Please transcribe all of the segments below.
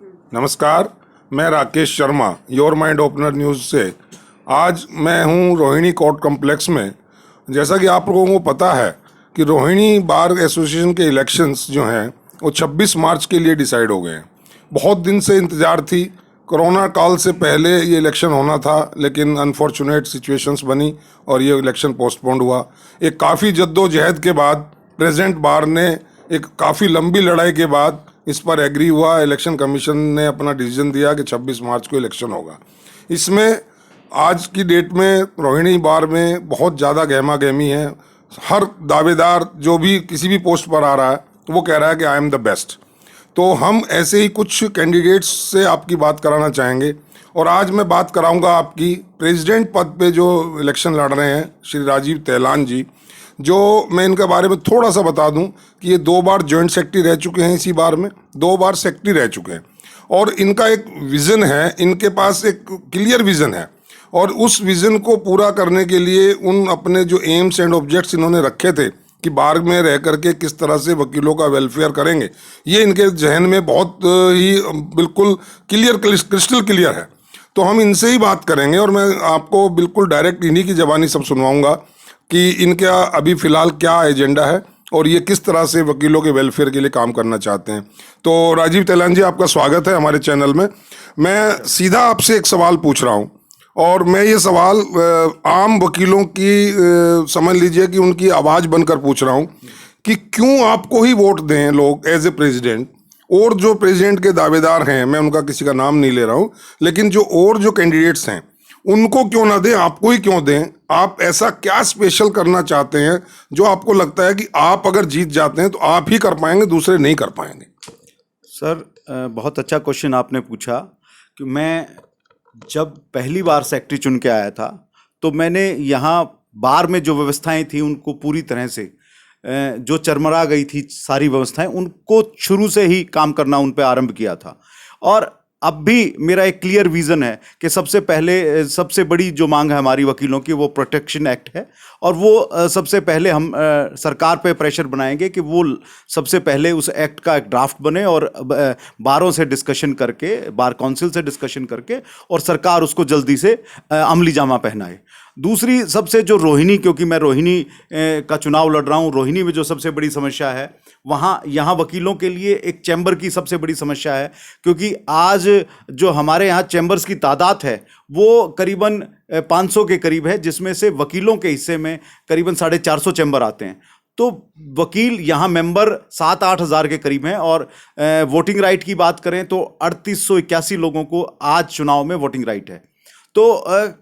नमस्कार, मैं Rakesh Sharma your mind opener news से। आज मैं हूं रोहिणी कोर्ट कॉम्प्लेक्स में। जैसा कि आप लोगों को पता है कि रोहिणी बार एसोसिएशन के इलेक्शंस जो हैं वो 26 मार्च के लिए डिसाइड हो गए हैं। बहुत दिन से इंतज़ार थी। कोरोना काल से पहले ये इलेक्शन होना था, लेकिन अनफॉर्चुनेट सिचुएशंस बनी और ये इलेक्शन पोस्टपोन्ड हुआ। एक काफ़ी जद्दोजहद के बाद प्रेसिडेंट बार ने एक काफ़ी लंबी लड़ाई के बाद इस पर एग्री हुआ। इलेक्शन कमीशन ने अपना डिसीजन दिया कि 26 मार्च को इलेक्शन होगा। इसमें आज की डेट में रोहिणी बार में बहुत ज़्यादा गहमा गहमी है। हर दावेदार जो भी किसी भी पोस्ट पर आ रहा है वो कह रहा है कि आई एम द बेस्ट। तो हम ऐसे ही कुछ कैंडिडेट्स से आपकी बात कराना चाहेंगे। और आज मैं बात कराऊंगा आपकी प्रेसिडेंट पद पे जो इलेक्शन लड़ रहे हैं श्री राजीव तेलान जी। जो मैं इनके बारे में थोड़ा सा बता दूं कि ये 2 बार जॉइंट सेक्रेटरी रह चुके हैं, इसी बार में 2 बार सेक्रेटरी रह चुके हैं। और इनका एक विज़न है, इनके पास एक क्लियर विज़न है और उस विज़न को पूरा करने के लिए उन अपने जो एम्स एंड ऑब्जेक्ट्स इन्होंने रखे थे कि बार में रह करके किस तरह से वकीलों का वेलफेयर करेंगे, ये इनके जहन में बहुत ही बिल्कुल क्लियर, क्रिस्टल क्लियर है। तो हम इनसे ही बात करेंगे और मैं आपको बिल्कुल डायरेक्ट इन्हीं की ज़बानी सब सुनवाऊंगा कि इनका अभी फ़िलहाल क्या एजेंडा है और ये किस तरह से वकीलों के वेलफेयर के लिए काम करना चाहते हैं। तो राजीव तेलान जी, आपका स्वागत है हमारे चैनल में। मैं सीधा आपसे एक सवाल पूछ रहा हूँ और मैं ये सवाल आम वकीलों की समझ लीजिए कि उनकी आवाज़ बनकर पूछ रहा हूँ कि क्यों आपको ही वोट दें लोग एज ए प्रेसिडेंट, और जो प्रेसिडेंट के दावेदार हैं, मैं उनका किसी का नाम नहीं ले रहा हूँ, लेकिन जो कैंडिडेट्स हैं उनको क्यों ना दें, आपको ही क्यों दें? आप ऐसा क्या स्पेशल करना चाहते हैं जो आपको लगता है कि आप अगर जीत जाते हैं तो आप ही कर पाएंगे, दूसरे नहीं कर पाएंगे? सर, बहुत अच्छा क्वेश्चन आपने पूछा कि मैं जब पहली बार सेक्रेटरी चुन के आया था तो मैंने यहाँ बार में जो व्यवस्थाएं थी उनको पूरी तरह से जो चरमरा गई थी सारी व्यवस्थाएं, उनको शुरू से ही काम करना उन पे आरंभ किया था। और अब भी मेरा एक क्लियर विज़न है कि सबसे पहले सबसे बड़ी जो मांग है हमारी वकीलों की वो प्रोटेक्शन एक्ट है और वो सबसे पहले हम सरकार पे प्रेशर बनाएंगे कि वो सबसे पहले उस एक्ट का एक ड्राफ्ट बने और बारों से डिस्कशन करके, बार काउंसिल से डिस्कशन करके और सरकार उसको जल्दी से अमली जामा पहनाए। दूसरी सबसे जो रोहिणी, क्योंकि मैं रोहिणी का चुनाव लड़ रहा हूँ, रोहिणी में जो सबसे बड़ी समस्या है यहाँ वकीलों के लिए एक चैम्बर की सबसे बड़ी समस्या है, क्योंकि आज जो हमारे यहाँ चैम्बर्स की तादाद है वो करीबन 500 के करीब है, जिसमें से वकीलों के हिस्से में करीबन 450 चैम्बर आते हैं। तो वकील यहाँ मेंबर 7-8 हज़ार के करीब हैं। और वोटिंग राइट की बात करें तो 3881 लोगों को आज चुनाव में वोटिंग राइट है। तो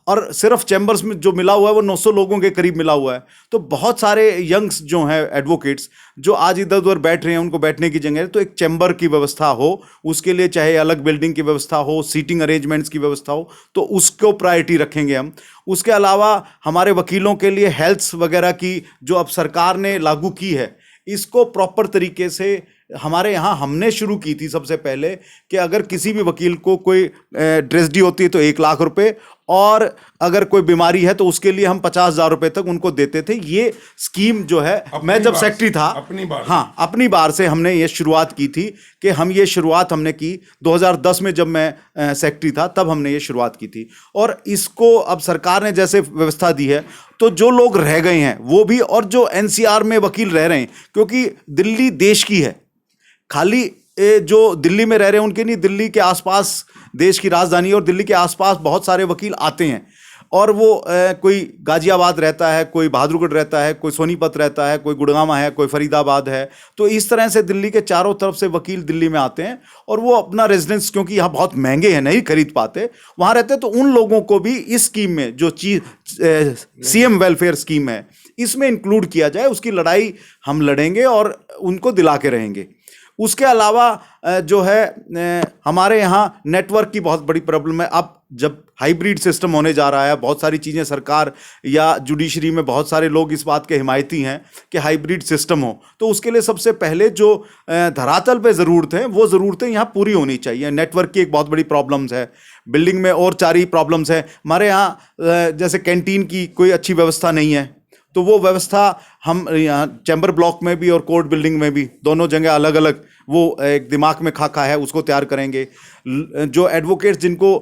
और सिर्फ चैम्बर्स में जो मिला हुआ है वो 900 लोगों के करीब मिला हुआ है। तो बहुत सारे यंग्स जो हैं एडवोकेट्स जो आज इधर उधर बैठ रहे हैं, उनको बैठने की जगह है। तो एक चैम्बर की व्यवस्था हो, उसके लिए चाहे अलग बिल्डिंग की व्यवस्था हो, सीटिंग अरेंजमेंट्स की व्यवस्था हो, तो उसको प्रायोरिटी रखेंगे हम। उसके अलावा हमारे वकीलों के लिए हेल्थ वगैरह की जो अब सरकार ने लागू की है, इसको प्रॉपर तरीके से हमारे यहाँ हमने शुरू की थी सबसे पहले कि अगर किसी भी वकील को कोई ट्रेजेडी होती है तो 1 लाख रुपए, और अगर कोई बीमारी है तो उसके लिए हम 50,000 रुपए तक उनको देते थे। ये स्कीम जो है मैं जब सेक्रेटरी था अपनी बार से हमने ये शुरुआत की थी कि हम ये शुरुआत हमने की 2010 में जब मैं सेक्रेटरी था, तब हमने ये शुरुआत की थी। और इसको अब सरकार ने जैसे व्यवस्था दी है तो जो लोग रह गए हैं वो भी, और जो एनसीआर में वकील रह रहे हैं, क्योंकि दिल्ली देश की है, खाली जो दिल्ली में रह रहे हैं उनके नहीं, दिल्ली के आसपास देश की राजधानी और दिल्ली के आसपास बहुत सारे वकील आते हैं। और वो कोई गाजियाबाद रहता है, कोई बहादुरगढ़ रहता है, कोई सोनीपत रहता है, कोई गुड़गांव है, कोई फरीदाबाद है। तो इस तरह से दिल्ली के चारों तरफ से वकील दिल्ली में आते हैं और वो अपना रेजिडेंस, क्योंकि यहाँ बहुत महंगे हैं, नहीं खरीद पाते, वहाँ रहते हैं। तो उन लोगों को भी इस स्कीम में जो सीएम वेलफेयर स्कीम है इसमें इंक्लूड किया जाए। उसकी लड़ाई हम लड़ेंगे और उनको दिला के रहेंगे। उसके अलावा जो है हमारे यहाँ नेटवर्क की बहुत बड़ी प्रॉब्लम है। अब जब हाइब्रिड सिस्टम होने जा रहा है, बहुत सारी चीज़ें सरकार या जुडिशरी में बहुत सारे लोग इस बात के हिमायती हैं कि हाइब्रिड सिस्टम हो, तो उसके लिए सबसे पहले जो धरातल पे ज़रूरत है वो ज़रूरतें यहाँ पूरी होनी चाहिए। नेटवर्क की एक बहुत बड़ी प्रॉब्लम्स है, बिल्डिंग में और 4 ही प्रॉब्लम्स है। हमारे यहाँ जैसे कैंटीन की कोई अच्छी व्यवस्था नहीं है, तो वो व्यवस्था हम यहाँ चैम्बर ब्लॉक में भी और कोर्ट बिल्डिंग में भी दोनों जगह अलग अलग वो एक दिमाग में खाका है उसको तैयार करेंगे। जो एडवोकेट्स जिनको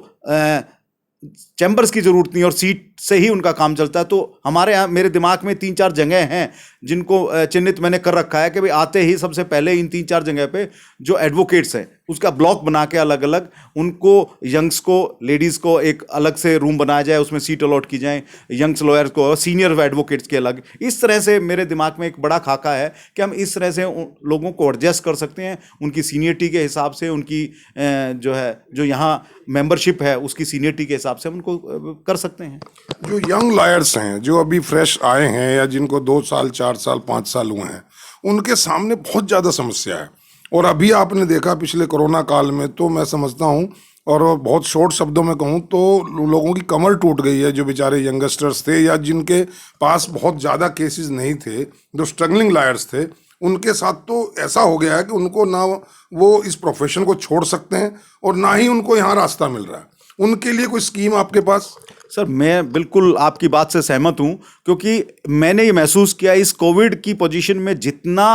चैम्बर्स की ज़रूरत नहीं और सीट से ही उनका काम चलता है, तो हमारे यहाँ मेरे दिमाग में 3-4 जगह हैं जिनको चिन्हित मैंने कर रखा है कि भाई आते ही सबसे पहले इन 3-4 जगह पे जो एडवोकेट्स हैं उसका ब्लॉक बना के अलग अलग उनको यंग्स को लेडीज़ को एक अलग से रूम बनाया जाए, उसमें सीट अलॉट की जाए, यंग्स लॉयर्स को और सीनियर एडवोकेट्स के अलग। इस तरह से मेरे दिमाग में एक बड़ा खाका है कि हम इस तरह से लोगों को एडजस्ट कर सकते हैं उनकी सीनियरिटी के हिसाब से, उनकी जो है जो यहाँ मेंबरशिप है उसकी सीनियरिटी के हिसाब से हम उनको कर सकते हैं। जो यंग लॉयर्स हैं जो अभी फ्रेश आए हैं या जिनको 2 साल 4 साल 5 साल हुए हैं, उनके सामने बहुत ज़्यादा समस्या है। और अभी आपने देखा पिछले कोरोना काल में, तो मैं समझता हूँ और बहुत शॉर्ट शब्दों में कहूँ तो लोगों की कमर टूट गई है, जो बेचारे यंगस्टर्स थे या जिनके पास बहुत ज़्यादा केसेस नहीं थे, जो स्ट्रगलिंग लॉयर्स थे, उनके साथ तो ऐसा हो गया है कि उनको ना वो इस प्रोफेशन को छोड़ सकते हैं और ना ही उनको यहाँ रास्ता मिल रहा है। उनके लिए कोई स्कीम आपके पास? सर मैं बिल्कुल आपकी बात से सहमत हूं, क्योंकि मैंने ये महसूस किया इस कोविड की पोजीशन में जितना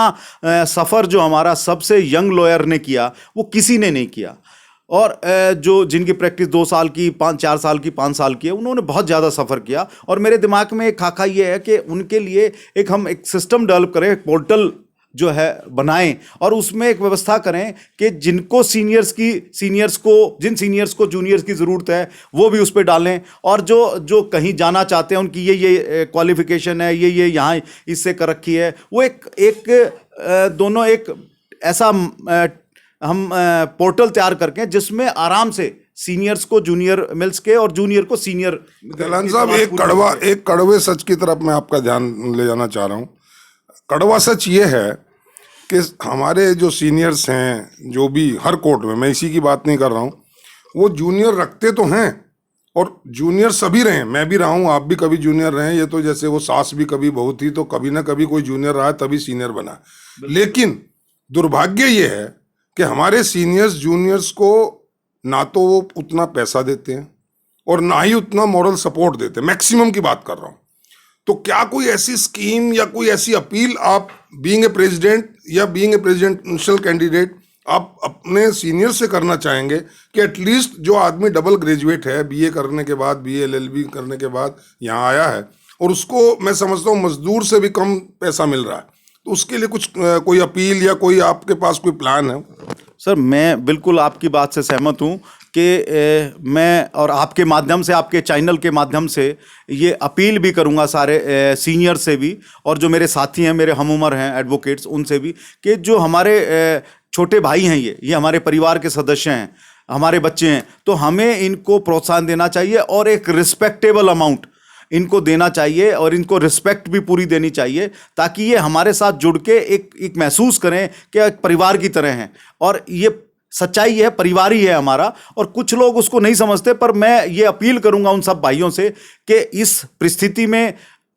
सफ़र जो हमारा सबसे यंग लॉयर ने किया वो किसी ने नहीं किया। और जो जिनकी प्रैक्टिस 2 साल की 4 साल की 5 साल की है उन्होंने बहुत ज़्यादा सफ़र किया। और मेरे दिमाग में एक खाका ये है कि उनके लिए हम एक सिस्टम डेवलप करें, एक पोर्टल जो है बनाएं और उसमें एक व्यवस्था करें कि जिनको जिन सीनियर्स को जूनियर्स की ज़रूरत है वो भी उस पर डालें, और जो कहीं जाना चाहते हैं उनकी ये क्वालिफिकेशन है, ये यहाँ इससे कर रखी है, वो दोनों एक ऐसा हम पोर्टल तैयार करके जिसमें आराम से सीनियर्स को जूनियर मिल सके और जूनियर को सीनियर। दलान साहब, एक कड़वे सच की तरफ मैं आपका ध्यान ले जाना चाह रहा हूँ। कड़वा सच ये है कि हमारे जो सीनियर्स हैं, जो भी हर कोर्ट में, मैं इसी की बात नहीं कर रहा हूँ, वो जूनियर रखते तो हैं और जूनियर सभी रहे, मैं भी रहा हूँ, आप भी कभी जूनियर रहे। ये तो जैसे वो सास भी कभी बहू थी, तो कभी ना कभी कोई जूनियर रहा तभी सीनियर बना। लेकिन दुर्भाग्य ये है कि हमारे सीनियर्स जूनियर्स को ना तो वो उतना पैसा देते हैं और ना ही उतना मॉरल सपोर्ट देते हैं, मैक्सिमम की बात कर रहा हूँ। तो क्या कोई ऐसी स्कीम या कोई ऐसी अपील आप बीइंग ए प्रेसिडेंट या बीइंग ए प्रेसिडेंशियल कैंडिडेट आप अपने सीनियर से करना चाहेंगे कि एटलीस्ट जो आदमी डबल ग्रेजुएट है, बीए करने के बाद, बीए LLB करने के बाद यहाँ आया है और उसको मैं समझता हूँ मजदूर से भी कम पैसा मिल रहा है, तो उसके लिए कुछ कोई अपील या कोई आपके पास कोई प्लान है? सर मैं बिल्कुल आपकी बात से सहमत हूँ कि मैं और आपके माध्यम से, आपके चैनल के माध्यम से ये अपील भी करूँगा सारे सीनियर से भी और जो मेरे साथी हैं, मेरे हम उम्र हैं एडवोकेट्स, उनसे भी, कि जो हमारे छोटे भाई हैं, ये हमारे परिवार के सदस्य हैं, हमारे बच्चे हैं, तो हमें इनको प्रोत्साहन देना चाहिए और एक रिस्पेक्टेबल अमाउंट इनको देना चाहिए और इनको रिस्पेक्ट भी पूरी देनी चाहिए, ताकि ये हमारे साथ जुड़ के एक महसूस करें कि एक परिवार की तरह हैं। और ये सच्चाई है, परिवार ही है हमारा, और कुछ लोग उसको नहीं समझते। पर मैं ये अपील करूंगा उन सब भाइयों से कि इस परिस्थिति में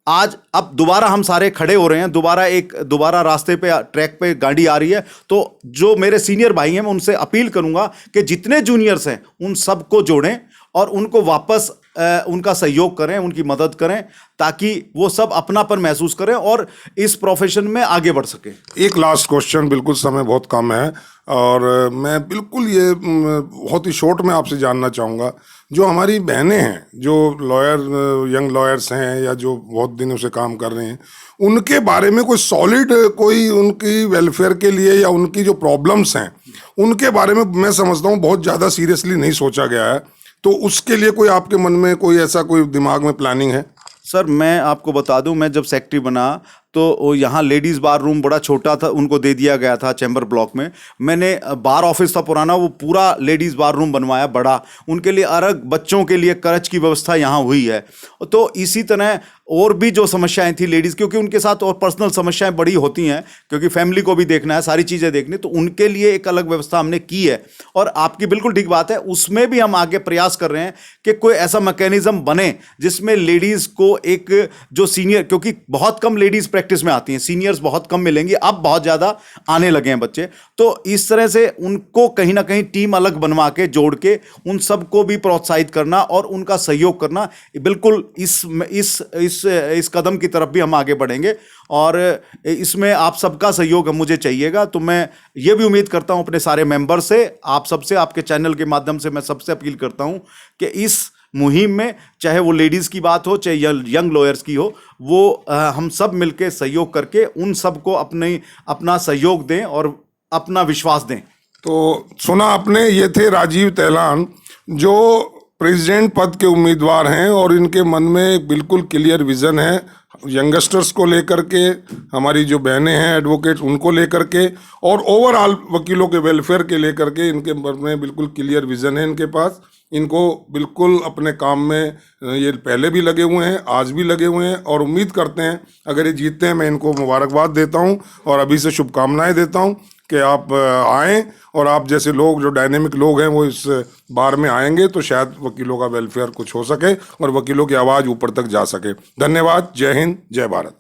आज अब दोबारा हम सारे खड़े हो रहे हैं, दोबारा रास्ते पे, ट्रैक पे गाड़ी आ रही है, तो जो मेरे सीनियर भाई हैं मैं उनसे अपील करूंगा कि जितने जूनियर्स हैं उन सबको जोड़ें और उनको वापस उनका सहयोग करें, उनकी मदद करें, ताकि वो सब अपनापन महसूस करें और इस प्रोफेशन में आगे बढ़ सके। एक लास्ट क्वेश्चन, बिल्कुल समय बहुत कम है और मैं बिल्कुल ये बहुत ही शॉर्ट में आपसे जानना चाहूँगा, जो हमारी बहनें हैं, जो यंग लॉयर्स हैं या जो बहुत दिनों से काम कर रहे हैं, उनके बारे में कोई सॉलिड, कोई उनकी वेलफेयर के लिए या उनकी जो प्रॉब्लम्स हैं उनके बारे में मैं समझता हूँ बहुत ज़्यादा सीरियसली नहीं सोचा गया है, तो उसके लिए कोई आपके मन में कोई ऐसा कोई दिमाग में प्लानिंग है? सर मैं आपको बता दूं, मैं जब सेक्रेटरी बना तो यहाँ लेडीज़ बार रूम बड़ा छोटा था, उनको दे दिया गया था चैम्बर ब्लॉक में। मैंने बार ऑफिस था पुराना, वो पूरा लेडीज़ बार रूम बनवाया बड़ा, उनके लिए अलग, बच्चों के लिए करच की व्यवस्था यहाँ हुई है। तो इसी तरह और भी जो समस्याएं थी लेडीज़, क्योंकि उनके साथ और पर्सनल समस्याएं बड़ी होती हैं, क्योंकि फैमिली को भी देखना है, सारी चीज़ें देखनी, तो उनके लिए एक अलग व्यवस्था हमने की है। और आपकी बिल्कुल ठीक बात है, उसमें भी हम आगे प्रयास कर रहे हैं कि कोई ऐसा मैकेनिज्म बने जिसमें लेडीज़ को एक जो सीनियर, क्योंकि बहुत कम लेडीज़ प्रैक्टिस में आती हैं, सीनियर्स बहुत कम मिलेंगी, अब बहुत ज़्यादा आने लगे हैं बच्चे। तो इस तरह से उनको कहीं ना कहीं टीम अलग बनवा के जोड़ के उन सबको भी प्रोत्साहित करना और उनका सहयोग करना, बिल्कुल इस कदम की तरफ भी हम आगे बढ़ेंगे और इसमें आप सबका सहयोग मुझे चाहिएगा। तो मैं ये भी उम्मीद करता हूं अपने सारे मेंबर से, आप सबसे, आपके चैनल के माध्यम से मैं सबसे अपील करता हूं कि इस मुहिम में, चाहे वो लेडीज़ की बात हो चाहे यंग लॉयर्स की हो, वो हम सब मिलकर सहयोग करके उन सबको अपना सहयोग दें और अपना विश्वास दें। तो सुना आपने, ये थे राजीव तेलान जो प्रेसिडेंट पद के उम्मीदवार हैं और इनके मन में बिल्कुल क्लियर विजन है यंगस्टर्स को लेकर के, हमारी जो बहनें हैं एडवोकेट उनको लेकर के, और ओवरऑल वकीलों के वेलफेयर के लेकर के इनके मन में बिल्कुल क्लियर विजन है इनके पास। इनको बिल्कुल अपने काम में ये पहले भी लगे हुए हैं, आज भी लगे हुए हैं, और उम्मीद करते हैं अगर ये जीतते हैं, मैं इनको मुबारकबाद देता हूं और अभी से शुभकामनाएं देता हूं कि आप आएँ और आप जैसे लोग, जो डायनेमिक लोग हैं, वो इस बार में आएंगे तो शायद वकीलों का वेलफेयर कुछ हो सके और वकीलों की आवाज़ ऊपर तक जा सके। धन्यवाद। जय हिंद, जय भारत।